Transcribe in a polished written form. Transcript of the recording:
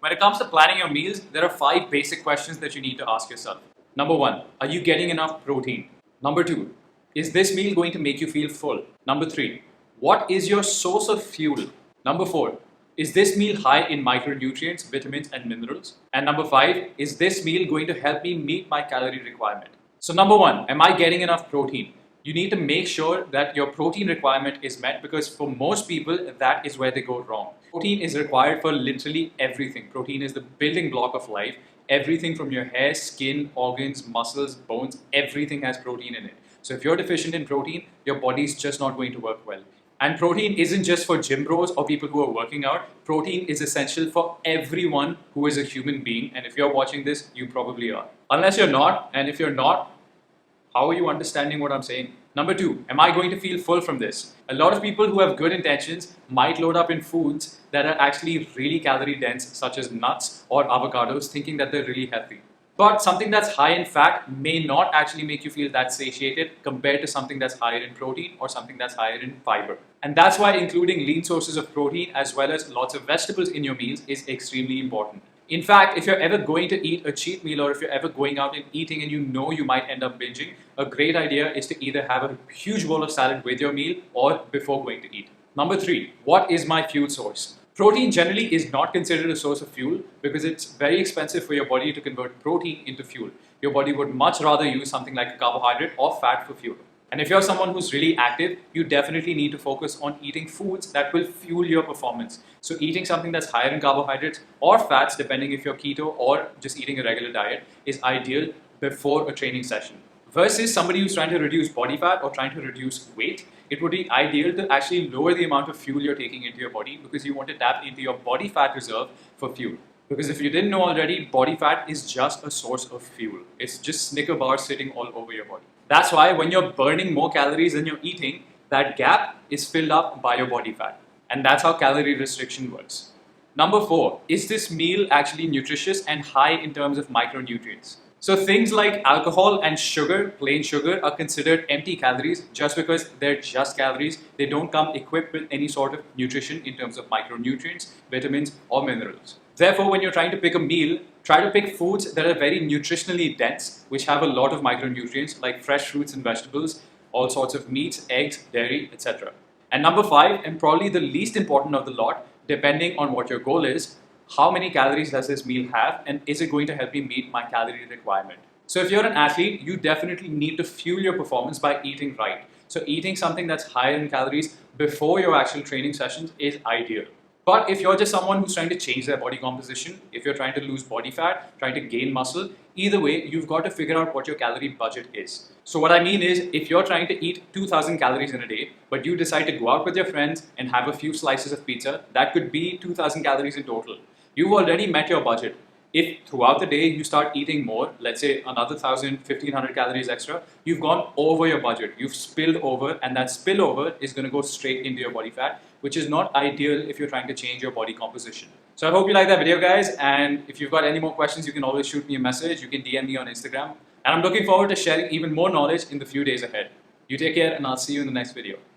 When it comes to planning your meals, there are 5 basic questions that you need to ask yourself. Number 1, are you getting enough protein? Number 2, is this meal going to make you feel full? Number 3, what is your source of fuel? Number 4, is this meal high in micronutrients, vitamins, and minerals? And number 5, is this meal going to help me meet my calorie requirement? So, number 1, am I getting enough protein? You need to make sure that your protein requirement is met, because for most people, that is where they go wrong. Protein is required for literally everything. Protein is the building block of life. Everything from your hair, skin, organs, muscles, bones, everything has protein in it. So if you're deficient in protein, your body is just not going to work well. And protein isn't just for gym bros or people who are working out. Protein is essential for everyone who is a human being. And if you're watching this, you probably are. Unless you're not, and if you're not, how are you understanding what I'm saying? Number 2, am I going to feel full from this? A lot of people who have good intentions might load up in foods that are actually really calorie dense, such as nuts or avocados, thinking that they're really healthy. But something that's high in fat may not actually make you feel that satiated compared to something that's higher in protein or something that's higher in fiber. And that's why including lean sources of protein as well as lots of vegetables in your meals is extremely important. In fact, if you're ever going to eat a cheat meal, or if you're ever going out and eating and you know you might end up binging, a great idea is to either have a huge bowl of salad with your meal or before going to eat. Number 3, what is my fuel source? Protein generally is not considered a source of fuel because it's very expensive for your body to convert protein into fuel. Your body would much rather use something like a carbohydrate or fat for fuel. And if you're someone who's really active, you definitely need to focus on eating foods that will fuel your performance. So eating something that's higher in carbohydrates or fats, depending if you're keto or just eating a regular diet, is ideal before a training session. Versus somebody who's trying to reduce body fat or trying to reduce weight, it would be ideal to actually lower the amount of fuel you're taking into your body, because you want to tap into your body fat reserve for fuel. Because if you didn't know already, body fat is just a source of fuel. It's just Snicker bars sitting all over your body. That's why when you're burning more calories than you're eating, that gap is filled up by your body fat. And that's how calorie restriction works. Number 4, is this meal actually nutritious and high in terms of micronutrients? So things like alcohol and sugar, plain sugar, are considered empty calories just because they're just calories. They don't come equipped with any sort of nutrition in terms of micronutrients, vitamins, or minerals. Therefore, when you're trying to pick a meal, try to pick foods that are very nutritionally dense, which have a lot of micronutrients like fresh fruits and vegetables, all sorts of meats, eggs, dairy, etc. And number 5, and probably the least important of the lot, depending on what your goal is, how many calories does this meal have, and is it going to help me meet my calorie requirement? So if you're an athlete, you definitely need to fuel your performance by eating right. So eating something that's higher in calories before your actual training sessions is ideal. But if you're just someone who's trying to change their body composition, if you're trying to lose body fat, trying to gain muscle, either way, you've got to figure out what your calorie budget is. So what I mean is, if you're trying to eat 2,000 calories in a day, but you decide to go out with your friends and have a few slices of pizza, that could be 2,000 calories in total. You've already met your budget. If throughout the day you start eating more, let's say another 1,000, 1,500 calories extra, you've gone over your budget. You've spilled over, and that spillover is going to go straight into your body fat, which is not ideal if you're trying to change your body composition. So I hope you like that video, guys. And if you've got any more questions, you can always shoot me a message. You can DM me on Instagram. And I'm looking forward to sharing even more knowledge in the few days ahead. You take care, and I'll see you in the next video.